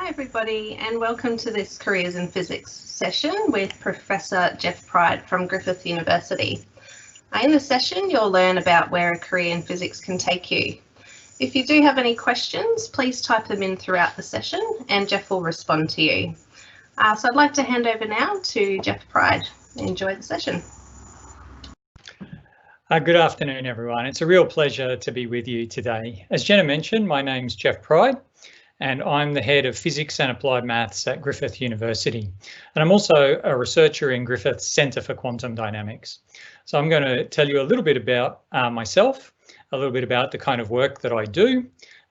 Hi everybody, and welcome to this Careers in Physics session with Professor Geoff Pryde from Griffith University. In this session, you'll learn about where a career in physics can take you. If you do have any questions, please type them in throughout the session and Geoff will respond to you. So I'd like to hand over now to Geoff Pryde. Enjoy the session. Good afternoon, everyone. It's a real pleasure to be with you today. As Jenna mentioned, my name's Geoff Pryde, and I'm the head of Physics and Applied Maths at Griffith University. And I'm also a researcher in Griffith's Centre for Quantum Dynamics. So I'm going to tell you a little bit about myself, a little bit about the kind of work that I do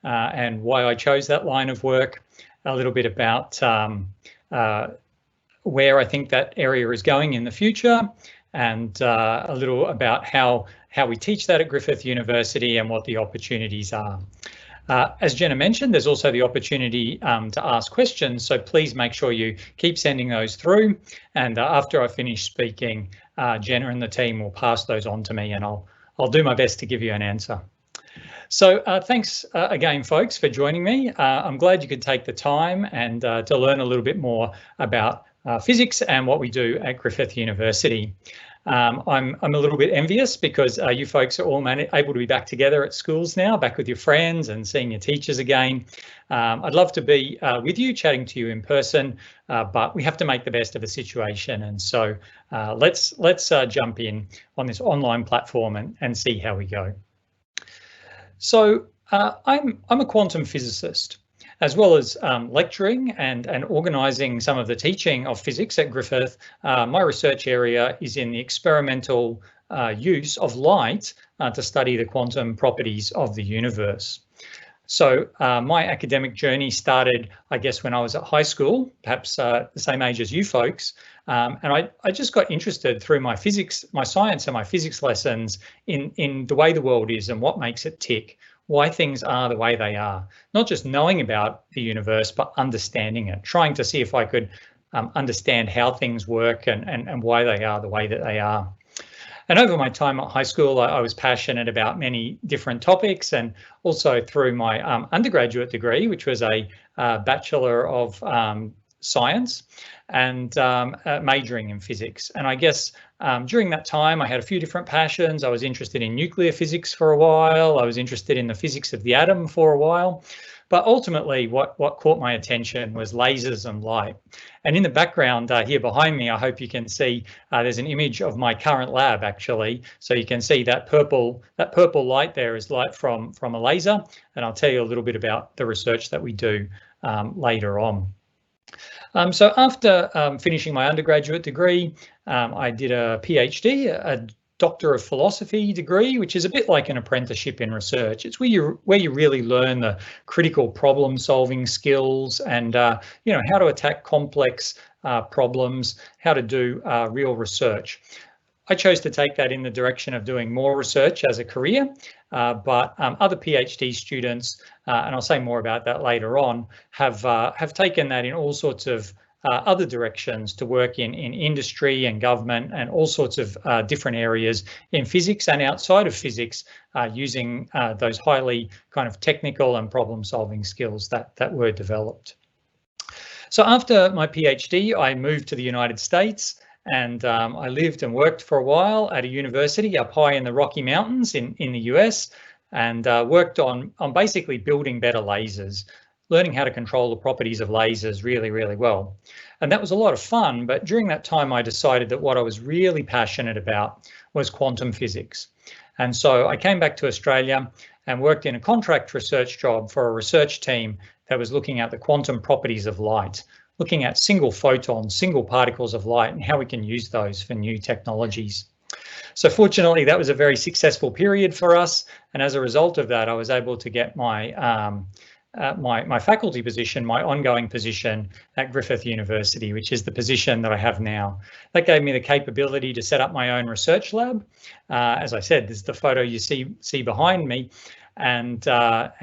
and why I chose that line of work, a little bit about where I think that area is going in the future, and a little about how we teach that at Griffith University and what the opportunities are. As Jenna mentioned, there's also the opportunity to ask questions, so please make sure you keep sending those through, and after I finish speaking, Jenna and the team will pass those on to me, and I'll do my best to give you an answer. So thanks again, folks, for joining me. I'm glad you could take the time and to learn a little bit more about physics and what we do at Griffith University. I'm a little bit envious because you folks are all able to be back together at schools now, back with your friends and seeing your teachers again. I'd love to be with you, chatting to you in person, but we have to make the best of the situation. And so let's jump in on this online platform and see how we go. So I'm a quantum physicist. As well as lecturing and organising some of the teaching of physics at Griffith, my research area is in the experimental use of light to study the quantum properties of the universe. So my academic journey started, I guess, when I was at high school, perhaps the same age as you folks, and I just got interested through my science and my physics lessons in the way the world is and what makes it tick, why things are the way they are, not just knowing about the universe, but understanding it, trying to see if I could understand how things work and why they are the way that they are. And over my time at high school, I was passionate about many different topics, and also through my undergraduate degree, which was a Bachelor of Science, and majoring in physics. And I guess during that time, I had a few different passions. I was interested in nuclear physics for a while. I was interested in the physics of the atom for a while. But ultimately, what caught my attention was lasers and light. And in the background here behind me, I hope you can see there's an image of my current lab, actually. So you can see that purple light there is light from a laser. And I'll tell you a little bit about the research that we do later on. So after finishing my undergraduate degree, I did a PhD, a Doctor of Philosophy degree, which is a bit like an apprenticeship in research. It's where you really learn the critical problem-solving skills and how to attack complex problems, how to do real research. I chose to take that in the direction of doing more research as a career, but other PhD students, and I'll say more about that later on, have taken that in all sorts of other directions to work in industry and government and all sorts of different areas in physics and outside of physics, using those highly kind of technical and problem-solving skills that were developed. So after my PhD, I moved to the United States. And I lived and worked for a while at a university up high in the Rocky Mountains in the US, and worked on basically building better lasers, learning how to control the properties of lasers really, really well. And that was a lot of fun, but during that time I decided that what I was really passionate about was quantum physics. And so I came back to Australia and worked in a contract research job for a research team that was looking at the quantum properties of light, looking at single photons, single particles of light, and how we can use those for new technologies. So fortunately, that was a very successful period for us. And as a result of that, I was able to get my my faculty position, my ongoing position at Griffith University, which is the position that I have now. That gave me the capability to set up my own research lab. As I said, this is the photo you see behind me. And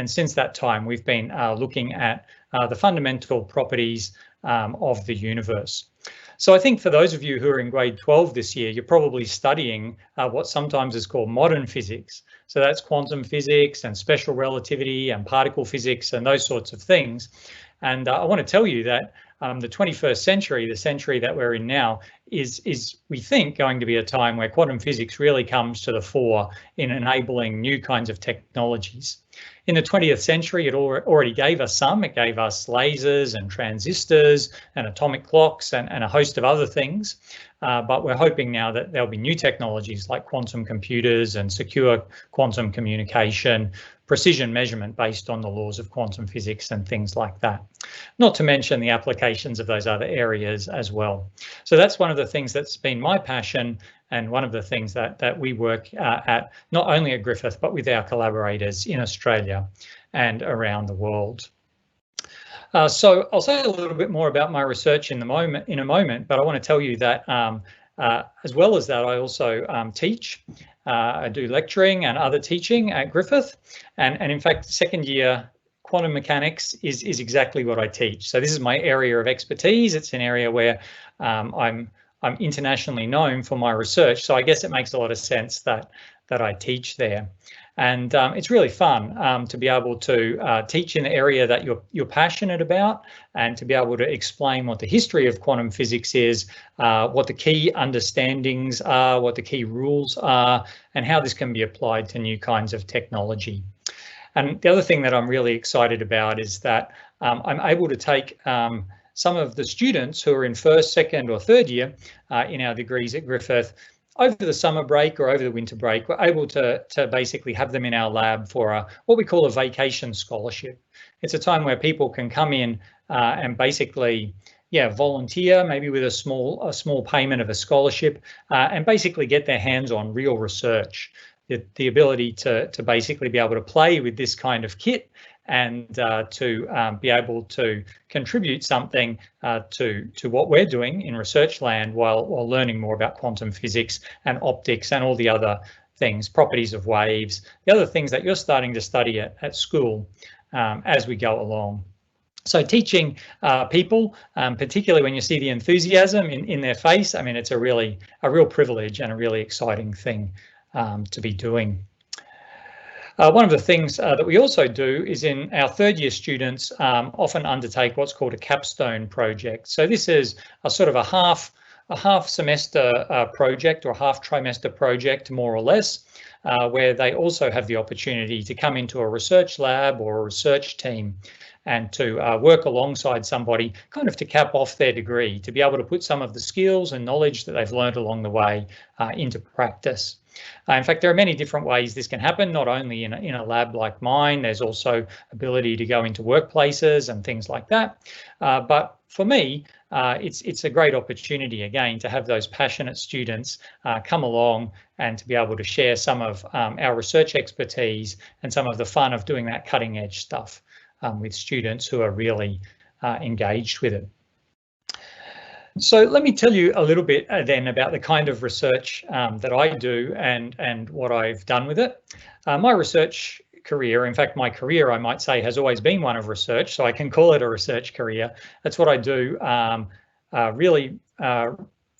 since that time, we've been looking at the fundamental properties of the universe. So I think for those of you who are in grade 12 this year, you're probably studying what sometimes is called modern physics. So that's quantum physics and special relativity and particle physics and those sorts of things. And I want to tell you that the 21st century, the century that we're in now, is we think going to be a time where quantum physics really comes to the fore in enabling new kinds of technologies. In the 20th century, it already gave us some. It gave us lasers and transistors and atomic clocks and a host of other things. But we're hoping now that there'll be new technologies like quantum computers and secure quantum communication, precision measurement based on the laws of quantum physics and things like that. Not to mention the applications of those other areas as well. So that's one of the things that's been my passion, and one of the things that we work at, not only at Griffith, but with our collaborators in Australia and around the world. So I'll say a little bit more about my research in a moment, but I want to tell you that as well as that, I also teach. I do lecturing and other teaching at Griffith, and in fact, second year quantum mechanics is exactly what I teach. So this is my area of expertise. It's an area where I'm internationally known for my research, so I guess it makes a lot of sense that I teach there. And it's really fun to be able to teach in the area that you're passionate about, and to be able to explain what the history of quantum physics is, what the key understandings are, what the key rules are, and how this can be applied to new kinds of technology. And the other thing that I'm really excited about is that I'm able to take some of the students who are in first, second or third year in our degrees at Griffith over the summer break or over the winter break. We're able to basically have them in our lab for what we call a vacation scholarship. It's a time where people can come in and basically volunteer, maybe with a small payment of a scholarship, and basically get their hands on real research. The ability to basically be able to play with this kind of kit and to be able to contribute something to what we're doing in research land while learning more about quantum physics and optics and all the other things, properties of waves, the other things that you're starting to study at school as we go along. So teaching people, particularly when you see the enthusiasm in their face, I mean, it's a real privilege and a really exciting thing to be doing. One of the things that we also do is in our third year students often undertake what's called a capstone project. So this is a sort of a half semester project or half trimester project, more or less, where they also have the opportunity to come into a research lab or a research team and to work alongside somebody, kind of to cap off their degree, to be able to put some of the skills and knowledge that they've learned along the way into practice. In fact, there are many different ways this can happen, not only in a lab like mine. There's also ability to go into workplaces and things like that. But for me, it's a great opportunity, again, to have those passionate students come along and to be able to share some of our research expertise and some of the fun of doing that cutting edge stuff with students who are really engaged with it. So let me tell you a little bit then about the kind of research that I do and what I've done with it. My research career, in fact, my career, I might say, has always been one of research, so I can call it a research career. That's what I do really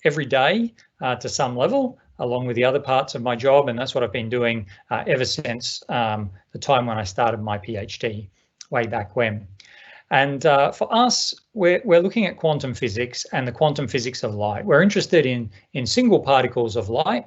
every day to some level, along with the other parts of my job, and that's what I've been doing ever since the time when I started my PhD way back when. And for us, we're looking at quantum physics and the quantum physics of light. We're interested in single particles of light,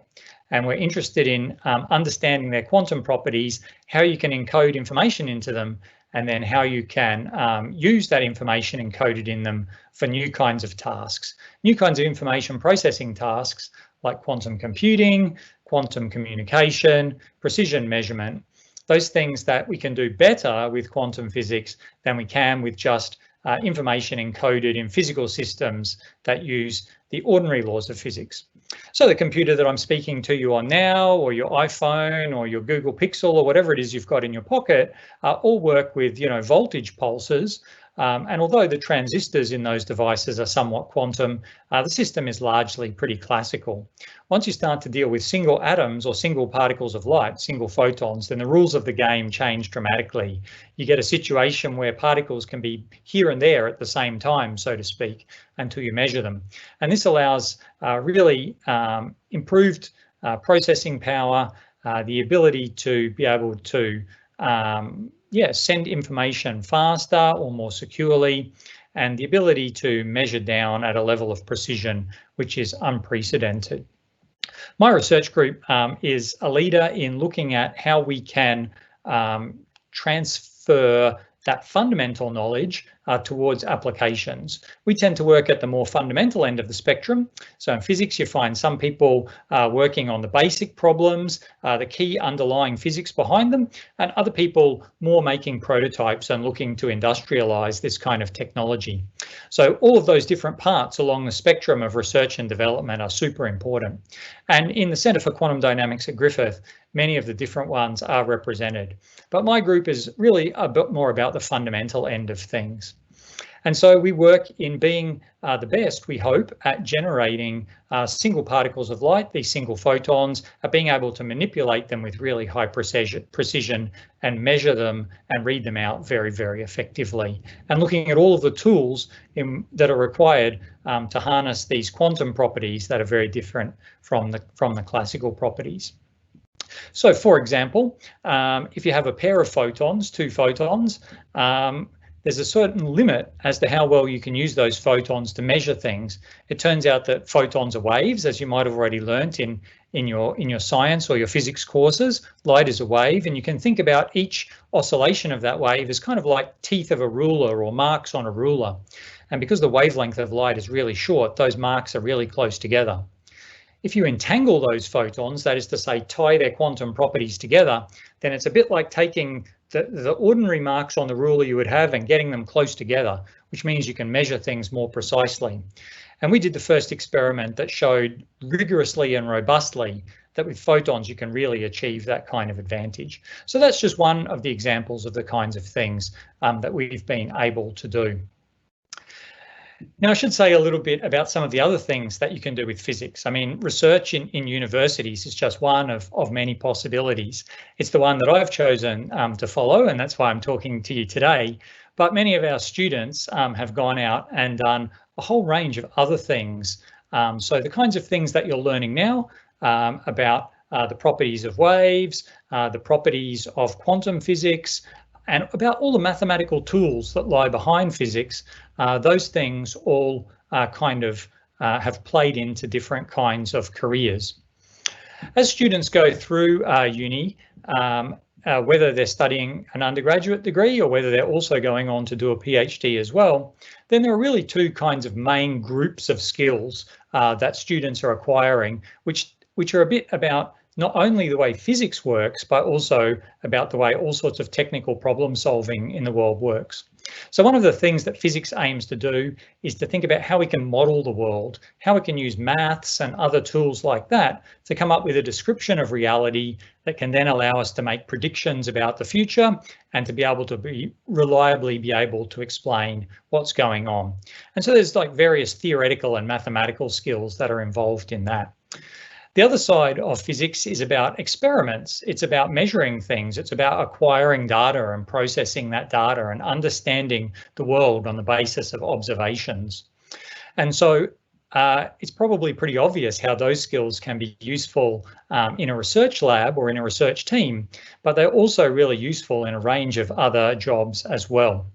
and we're interested in understanding their quantum properties, how you can encode information into them, and then how you can use that information encoded in them for new kinds of tasks, new kinds of information processing tasks like quantum computing, quantum communication, precision measurement. Those things that we can do better with quantum physics than we can with just information encoded in physical systems that use the ordinary laws of physics. So the computer that I'm speaking to you on now, or your iPhone or your Google Pixel or whatever it is you've got in your pocket, all work with, voltage pulses. And although the transistors in those devices are somewhat quantum, the system is largely pretty classical. Once you start to deal with single atoms or single particles of light, single photons, then the rules of the game change dramatically. You get a situation where particles can be here and there at the same time, so to speak, until you measure them. And this allows really improved processing power, the ability to be able to send information faster or more securely, and the ability to measure down at a level of precision which is unprecedented. My research group is a leader in looking at how we can transfer that fundamental knowledge towards applications. We tend to work at the more fundamental end of the spectrum. So in physics, you find some people working on the basic problems, the key underlying physics behind them, and other people more making prototypes and looking to industrialize this kind of technology. So all of those different parts along the spectrum of research and development are super important. And in the Centre for Quantum Dynamics at Griffith, many of the different ones are represented. But my group is really a bit more about the fundamental end of things. And so we work in being the best, we hope, at generating single particles of light, these single photons, at being able to manipulate them with really high precision and measure them and read them out very, very effectively. And looking at all of the tools that are required to harness these quantum properties that are very different from the classical properties. So, for example, if you have a pair of photons, two photons, there's a certain limit as to how well you can use those photons to measure things. It turns out that photons are waves, as you might have already learnt in your science or your physics courses. Light is a wave, and you can think about each oscillation of that wave as kind of like teeth of a ruler or marks on a ruler. And because the wavelength of light is really short, those marks are really close together. If you entangle those photons, that is to say, tie their quantum properties together, then it's a bit like taking the ordinary marks on the ruler you would have and getting them close together, which means you can measure things more precisely. And we did the first experiment that showed rigorously and robustly that with photons you can really achieve that kind of advantage. So that's just one of the examples of the kinds of things that we've been able to do. Now, I should say a little bit about some of the other things that you can do with physics. I mean, research in universities is just one of many possibilities. It's the one that I've chosen to follow, and that's why I'm talking to you today. But many of our students have gone out and done a whole range of other things. So the kinds of things that you're learning now about the properties of waves, the properties of quantum physics, and about all the mathematical tools that lie behind physics, those things all kind of have played into different kinds of careers. As students go through uni, whether they're studying an undergraduate degree or whether they're also going on to do a PhD as well, then there are really two kinds of main groups of skills that students are acquiring, which are a bit about not only the way physics works, but also about the way all sorts of technical problem solving in the world works. So one of the things that physics aims to do is to think about how we can model the world, how we can use maths and other tools like that to come up with a description of reality that can then allow us to make predictions about the future and to be able to reliably be able to explain what's going on. And so there's like various theoretical and mathematical skills that are involved in that. The other side of physics is about experiments. It's about measuring things. It's about acquiring data and processing that data and understanding the world on the basis of observations. And so it's probably pretty obvious how those skills can be useful in a research lab or in a research team, but they're also really useful in a range of other jobs as well.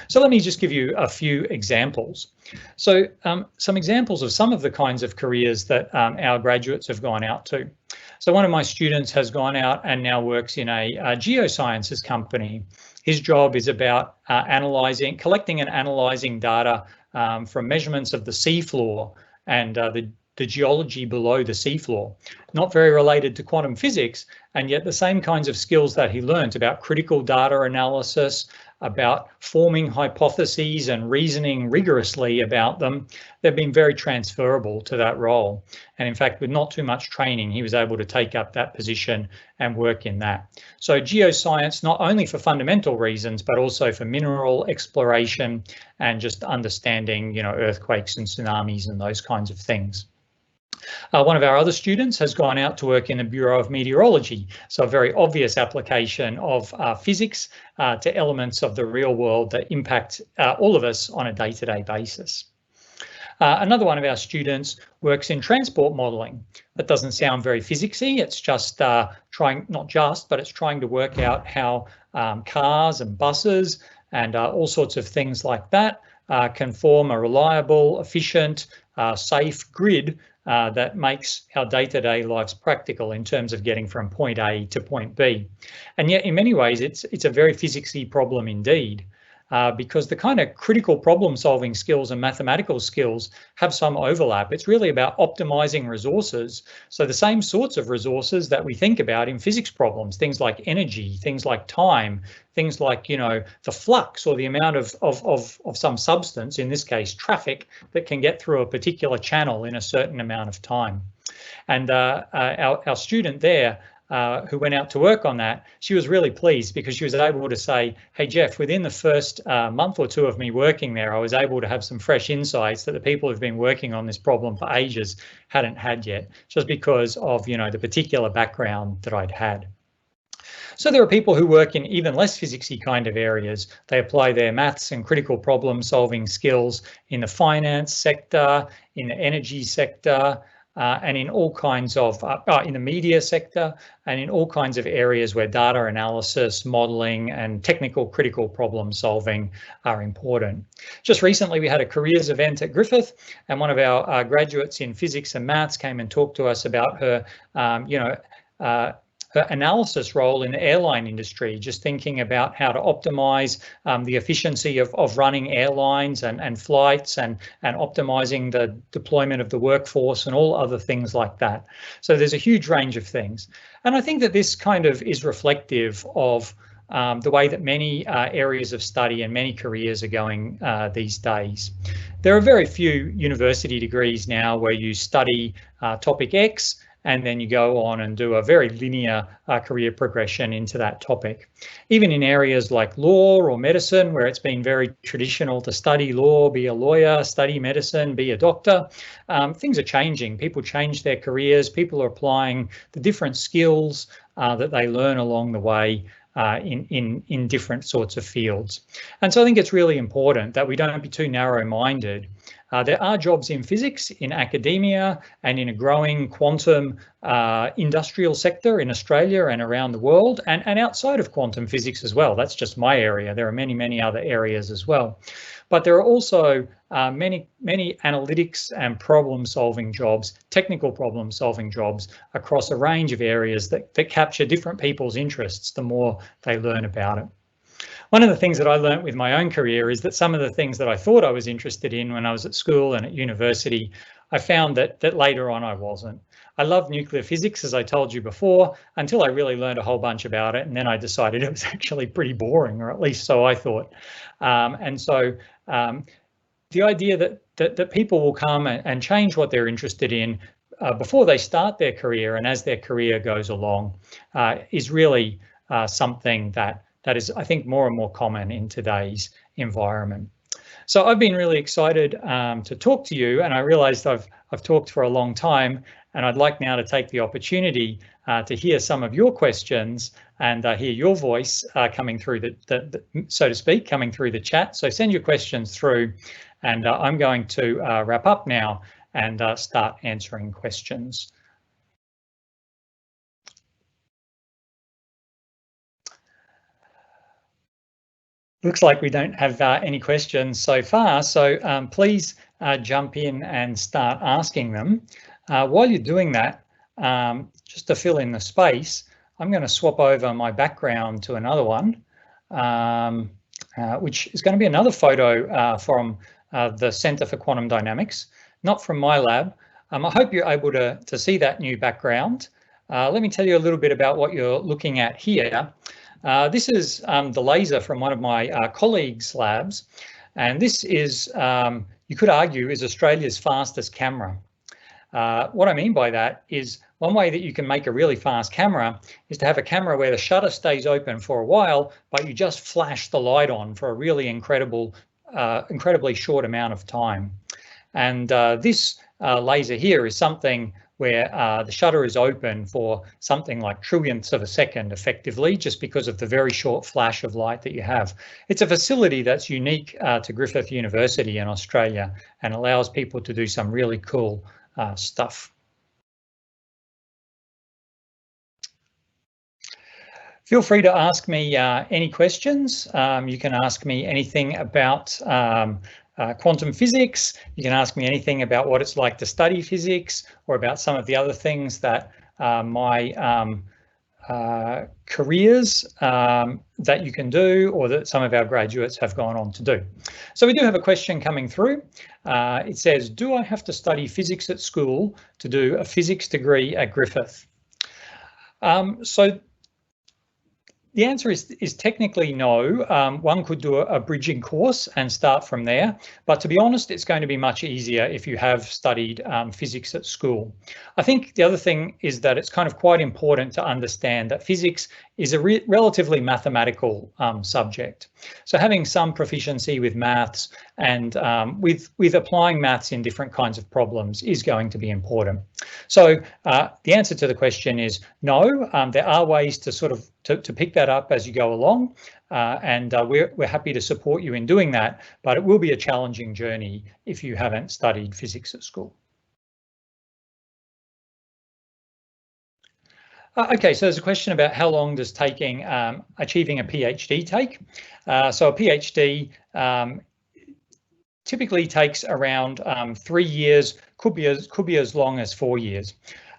So let me just give you a few examples. So some examples of some of the kinds of careers that our graduates have gone out to. So one of my students has gone out and now works in a geosciences company. His job is about collecting and analysing data from measurements of the seafloor and the geology below the seafloor. Not very related to quantum physics, and yet the same kinds of skills that he learned about critical data analysis, about forming hypotheses and reasoning rigorously about them, they've been very transferable to that role. And in fact, with not too much training, he was able to take up that position and work in that. So geoscience, not only for fundamental reasons, but also for mineral exploration and just understanding, earthquakes and tsunamis and those kinds of things. One of our other students has gone out to work in the Bureau of Meteorology, so a very obvious application of physics to elements of the real world that impact all of us on a day-to-day basis. Another one of our students works in transport modelling. That doesn't sound very physicsy. It's just it's trying to work out how cars and buses and all sorts of things like that can form a reliable, efficient, safe grid that makes our day-to-day lives practical in terms of getting from point A to point B. And yet, in many ways, it's a very physicsy problem indeed. Because the kind of critical problem solving skills and mathematical skills have some overlap. It's really about optimizing resources. So the same sorts of resources that we think about in physics problems, things like energy, things like time, things like, the flux or the amount of some substance, in this case, traffic, that can get through a particular channel in a certain amount of time. And our student there, who went out to work on that, she was really pleased because she was able to say, hey, Geoff, within the first month or two of me working there, I was able to have some fresh insights that the people who've been working on this problem for ages hadn't had yet, just because of, the particular background that I'd had. So there are people who work in even less physicsy kind of areas. They apply their maths and critical problem solving skills in the finance sector, in the energy sector, and in all kinds of, in the media sector, and in all kinds of areas where data analysis, modelling, and technical critical problem solving are important. Just recently, we had a careers event at Griffith, and one of our graduates in physics and maths came and talked to us about her, her analysis role in the airline industry, just thinking about how to optimize the efficiency of running airlines and flights and optimizing the deployment of the workforce and all other things like that. So there's a huge range of things. And I think that this kind of is reflective of the way that many areas of study and many careers are going these days. There are very few university degrees now where you study topic X and then you go on and do a very linear career progression into that topic. Even in areas like law or medicine, where it's been very traditional to study law, be a lawyer, study medicine, be a doctor, things are changing. People change their careers. People are applying the different skills that they learn along the way in different sorts of fields. And so I think it's really important that we don't be too narrow-minded. There are jobs in physics, in academia, and in a growing quantum industrial sector in Australia and around the world, and outside of quantum physics as well. That's just my area. There are many, many other areas as well. But there are also many analytics and problem-solving jobs, technical problem-solving jobs across a range of areas that capture different people's interests the more they learn about it. One of the things that I learned with my own career is that some of the things that I thought I was interested in when I was at school and at university, I found that later on I wasn't. I loved nuclear physics, as I told you before, until I really learned a whole bunch about it, and then I decided it was actually pretty boring, or at least so I thought. And so the idea that people will come and change what they're interested in before they start their career and as their career goes along is really something that is, I think, more and more common in today's environment. So I've been really excited to talk to you, and I realized I've talked for a long time, and I'd like now to take the opportunity to hear some of your questions and hear your voice coming through so to speak, coming through the chat. So send your questions through, and I'm going to wrap up now and start answering questions. Looks like we don't have any questions so far, so please jump in and start asking them. While you're doing that, just to fill in the space, I'm going to swap over my background to another one, which is going to be another photo from the Centre for Quantum Dynamics, not from my lab. I hope you're able to see that new background. Let me tell you a little bit about what you're looking at here. This is the laser from one of my colleagues' labs, and this is, you could argue, is Australia's fastest camera. What I mean by that is one way that you can make a really fast camera is to have a camera where the shutter stays open for a while, but you just flash the light on for a really incredibly short amount of time. And this laser here is something where the shutter is open for something like trillionths of a second effectively, just because of the very short flash of light that you have. It's a facility that's unique to Griffith University in Australia and allows people to do some really cool stuff. Feel free to ask me any questions. You can ask me anything about quantum physics. You can ask me anything about what it's like to study physics, or about some of the other things that my careers that you can do, or that some of our graduates have gone on to do. So we do have a question coming through. It says, do I have to study physics at school to do a physics degree at Griffith? So the answer is technically no. One could do a bridging course and start from there, but to be honest, it's going to be much easier if you have studied physics at school. I think the other thing is that it's kind of quite important to understand that physics is a relatively mathematical subject. So having some proficiency with maths and with applying maths in different kinds of problems is going to be important. So the answer to the question is no. There are ways to sort of to pick that up as you go along, and we're happy to support you in doing that, but it will be a challenging journey if you haven't studied physics at school. Okay, so there's a question about how long does achieving a PhD take. So a PhD typically takes around 3 years, could be as long as 4 years.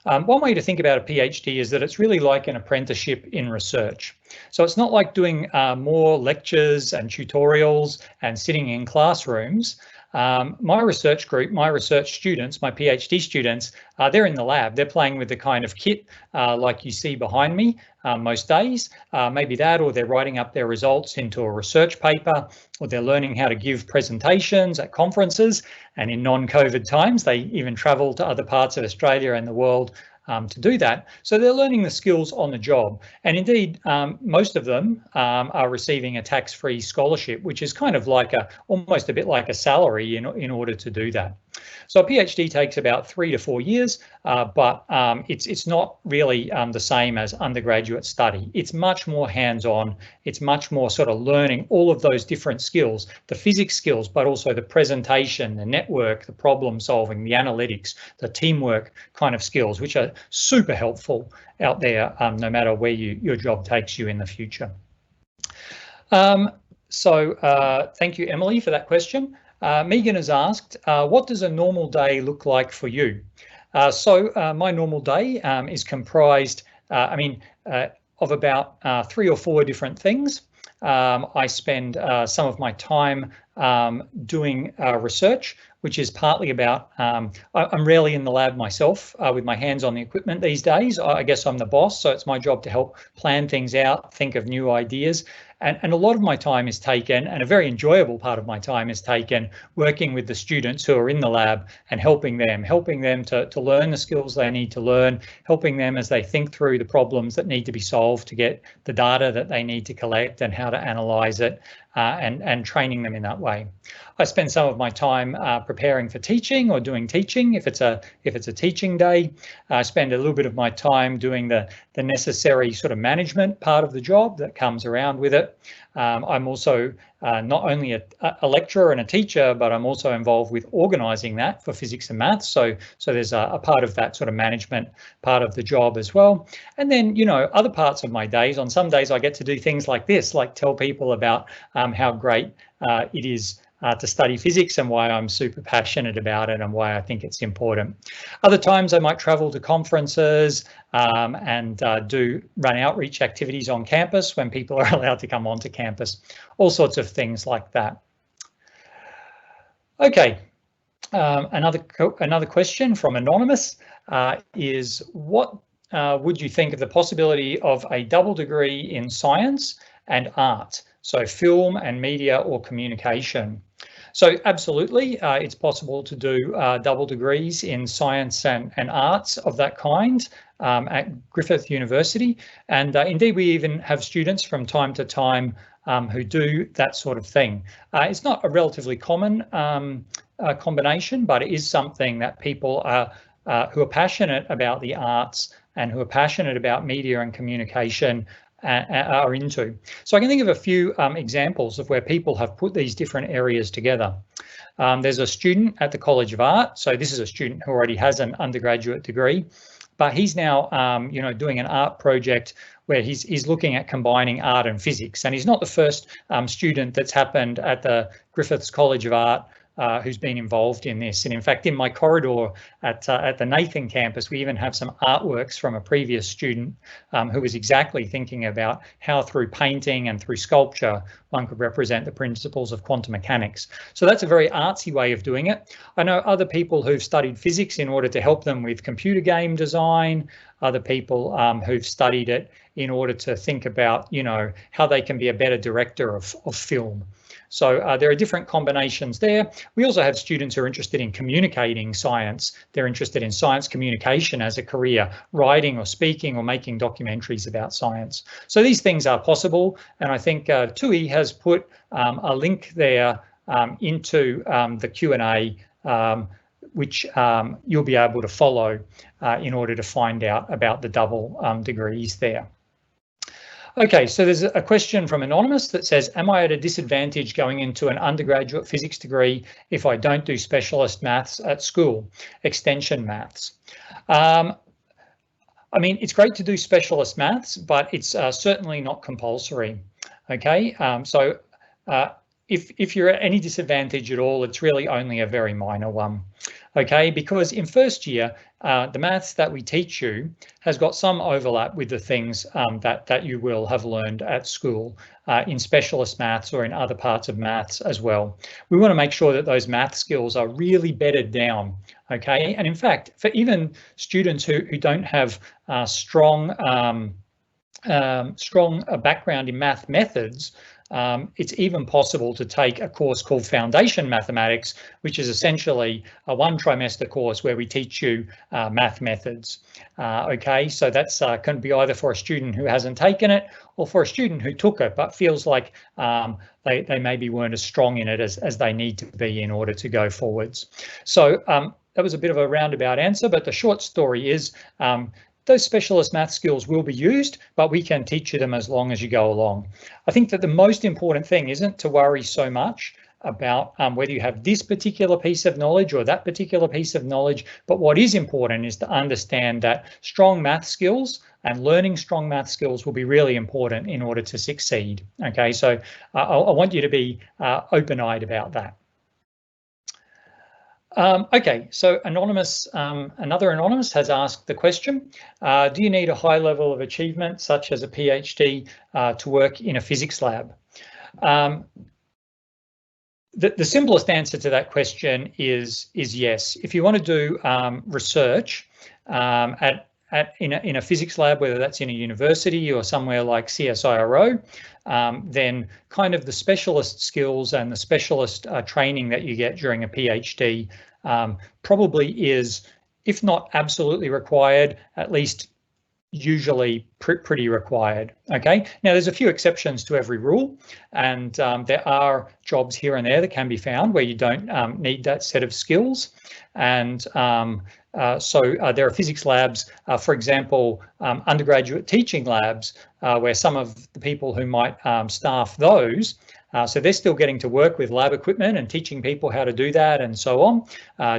One way to think about a PhD is that it's really like an apprenticeship in research. So it's not like doing more lectures and tutorials and sitting in classrooms. My research group, my research students, my PhD students, they're in the lab. They're playing with the kind of kit like you see behind me most days. Maybe that, or they're writing up their results into a research paper, or they're learning how to give presentations at conferences. And in non-COVID times, they even travel to other parts of Australia and the world to do that. So they're learning the skills on the job. And indeed, most of them are receiving a tax-free scholarship, which is kind of like almost a bit like a salary in order to do that. So a PhD takes about 3 to 4 years, but it's not really the same as undergraduate study. It's much more hands-on. It's much more sort of learning all of those different skills, the physics skills, but also the presentation, the network, the problem solving, the analytics, the teamwork kind of skills, which are super helpful out there, no matter where your job takes you in the future. So thank you, Emily, for that question. Megan has asked, what does a normal day look like for you? So my normal day is comprised, of about 3 or 4 different things. I spend some of my time doing research, which is partly about, I'm rarely in the lab myself with my hands on the equipment these days. I guess I'm the boss, so it's my job to help plan things out, think of new ideas. And a lot of my time is taken, and a very enjoyable part of my time is taken working with the students who are in the lab and helping them to learn the skills they need to learn, helping them as they think through the problems that need to be solved to get the data that they need to collect and how to analyze it, and training them in that way. I spend some of my time preparing for teaching or doing teaching if it's a teaching day. I spend a little bit of my time doing the necessary sort of management part of the job that comes around with it. I'm also not only a lecturer and a teacher, but I'm also involved with organising that for physics and maths. So there's a part of that sort of management part of the job as well. And then, other parts of my days, on some days I get to do things like this, like tell people about how great it is to study physics and why I'm super passionate about it and why I think it's important. Other times I might travel to conferences and run outreach activities on campus when people are allowed to come onto campus, all sorts of things like that. Okay, another question from Anonymous is, what would you think of the possibility of a double degree in science and art? So film and media or communication. So absolutely, it's possible to do double degrees in science and arts of that kind at Griffith University. And indeed, we even have students from time to time who do that sort of thing. It's not a relatively common combination, but it is something that people are who are passionate about the arts and who are passionate about media and communication are into. So I can think of a few examples of where people have put these different areas together. There's a student at the College of Art. So this is a student who already has an undergraduate degree, but he's now, doing an art project where he's looking at combining art and physics. And he's not the first student that's happened at the Griffith's College of Art who's been involved in this. And in fact, in my corridor at the Nathan campus, we even have some artworks from a previous student who was exactly thinking about how through painting and through sculpture one could represent the principles of quantum mechanics. So that's a very artsy way of doing it. I know other people who've studied physics in order to help them with computer game design, other people who've studied it in order to think about, how they can be a better director of film. So there are different combinations there. We also have students who are interested in communicating science. They're interested in science communication as a career, writing or speaking or making documentaries about science. So these things are possible. And I think TUI has put a link there into the Q&A, which you'll be able to follow in order to find out about the double degrees there. Okay, so there's a question from Anonymous that says, am I at a disadvantage going into an undergraduate physics degree if I don't do specialist maths at school, extension maths? I mean, it's great to do specialist maths, but it's certainly not compulsory. Okay, so if you're at any disadvantage at all, it's really only a very minor one. Okay, because in first year, the maths that we teach you has got some overlap with the things that you will have learned at school in specialist maths or in other parts of maths as well. We want to make sure that those math skills are really bedded down. Okay, and in fact, for even students who don't have strong background in math methods, it's even possible to take a course called Foundation Mathematics, which is essentially a one-trimester course where we teach you math methods. Okay, so that's can be either for a student who hasn't taken it or for a student who took it but feels like they maybe weren't as strong in it as they need to be in order to go forwards. So that was a bit of a roundabout answer, but the short story is those specialist math skills will be used, but we can teach you them as long as you go along. I think that the most important thing isn't to worry so much about whether you have this particular piece of knowledge or that particular piece of knowledge, but what is important is to understand that strong math skills and learning strong math skills will be really important in order to succeed. Okay, so I want you to be open-eyed about that. Okay, so Anonymous, another Anonymous has asked the question, do you need a high level of achievement such as a PhD to work in a physics lab? The simplest answer to that question is yes. If you want to do research in a physics lab, whether that's in a university or somewhere like CSIRO, then kind of the specialist skills and the specialist training that you get during a PhD probably is, if not absolutely required, at least usually pretty required. Okay, now there's a few exceptions to every rule, and there are jobs here and there that can be found where you don't need that set of skills. And so there are physics labs, for example, undergraduate teaching labs, where some of the people who might staff those, so they're still getting to work with lab equipment and teaching people how to do that and so on,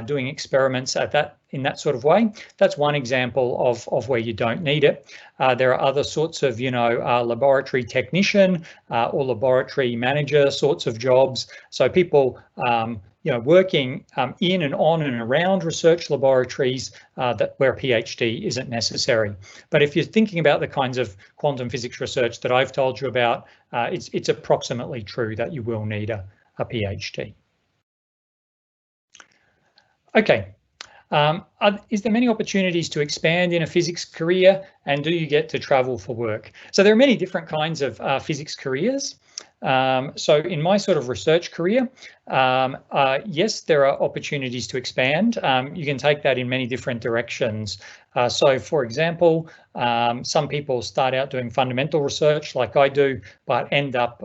doing experiments in that sort of way. That's one example of where you don't need it. There are other sorts of, laboratory technician or laboratory manager sorts of jobs. So people, working in and on and around research laboratories where a PhD isn't necessary. But if you're thinking about the kinds of quantum physics research that I've told you about, it's approximately true that you will need a PhD. Okay. Is there many opportunities to expand in a physics career, and do you get to travel for work? So there are many different kinds of physics careers. So in my sort of research career, yes, there are opportunities to expand. You can take that in many different directions. So for example, some people start out doing fundamental research like I do, but end up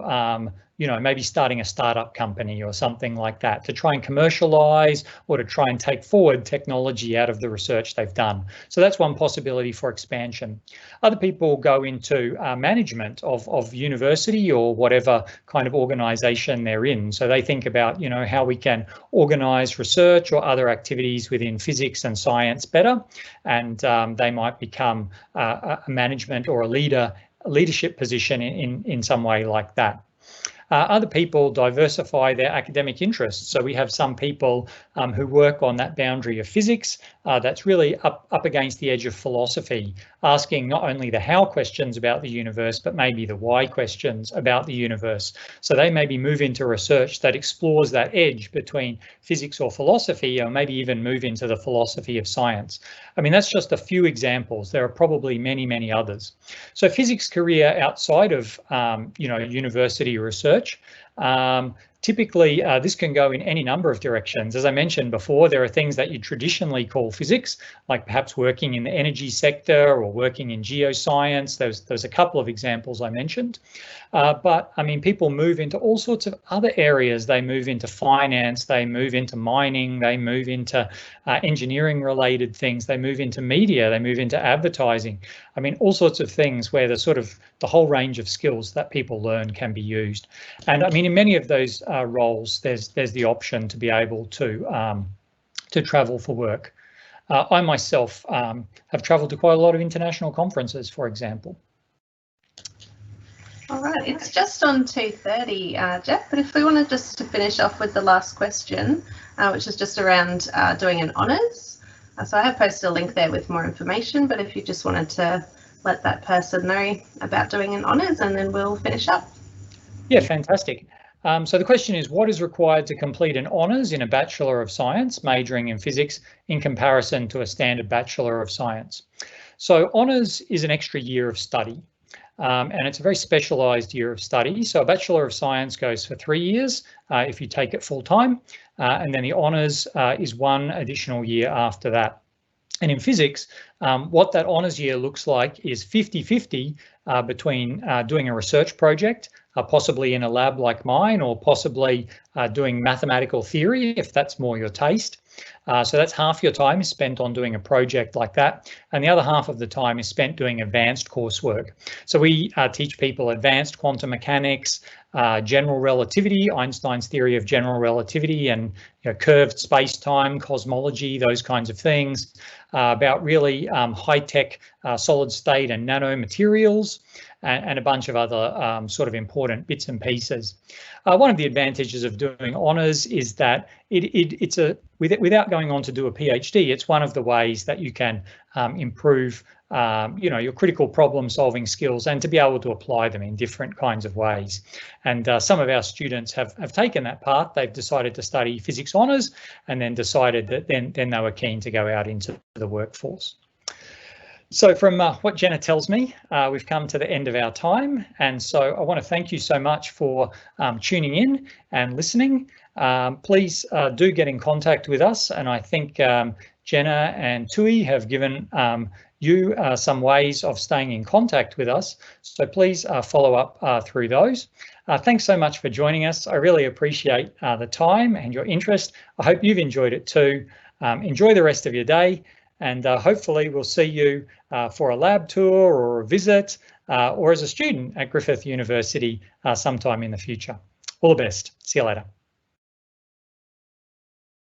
maybe starting a startup company or something like that to try and commercialize or to try and take forward technology out of the research they've done. So that's one possibility for expansion. Other people go into management of university or whatever kind of organization they're in. So they think about, how we can organize research or other activities within physics and science better. And they might become a management or a leadership position in some way like that. Other people diversify their academic interests. So we have some people who work on that boundary of physics that's really up against the edge of philosophy, asking not only the how questions about the universe, but maybe the why questions about the universe. So they maybe move into research that explores that edge between physics or philosophy, or maybe even move into the philosophy of science. I mean, that's just a few examples. There are probably many, many others. So physics career outside of, university research. Typically, this can go in any number of directions. As I mentioned before, there are things that you traditionally call physics, like perhaps working in the energy sector or working in geoscience. There's a couple of examples I mentioned. But I mean, people move into all sorts of other areas. They move into finance, they move into mining, they move into engineering related things, they move into media, they move into advertising. I mean, all sorts of things where the whole range of skills that people learn can be used. And I mean, in many of those roles, there's the option to be able to travel for work. I myself have travelled to quite a lot of international conferences, for example. All right, it's just on 2:30, Geoff, but if we wanted just to finish off with the last question, which is just around doing an honours. So I have posted a link there with more information, but if you just wanted to let that person know about doing an honours, and then we'll finish up. Yeah, fantastic. So the question is, what is required to complete an honours in a Bachelor of Science majoring in physics in comparison to a standard Bachelor of Science? So honours is an extra year of study. And it's a very specialised year of study. So a Bachelor of Science goes for 3 years if you take it full time, and then the honours is 1 additional year after that. And in physics, what that honours year looks like is 50-50 between doing a research project, possibly in a lab like mine, or possibly doing mathematical theory, if that's more your taste. So that's half your time is spent on doing a project like that, and the other half of the time is spent doing advanced coursework. So we teach people advanced quantum mechanics, general relativity, Einstein's theory of general relativity, and curved space-time, cosmology, those kinds of things, about really high-tech solid state and nanomaterials, and a bunch of other sort of important bits and pieces. One of the advantages of doing honours is that it's without going on to do a PhD, it's one of the ways that you can improve your critical problem solving skills and to be able to apply them in different kinds of ways. And some of our students have taken that path. They've decided to study physics honours and then decided that then they were keen to go out into the workforce. So from what Jenna tells me, we've come to the end of our time. And so I want to thank you so much for tuning in and listening. Please do get in contact with us. And I think Jenna and Tui have given you some ways of staying in contact with us. So please follow up through those. Thanks so much for joining us. I really appreciate the time and your interest. I hope you've enjoyed it too. Enjoy the rest of your day. And hopefully we'll see you for a lab tour or a visit or as a student at Griffith University sometime in the future. All the best. See you later.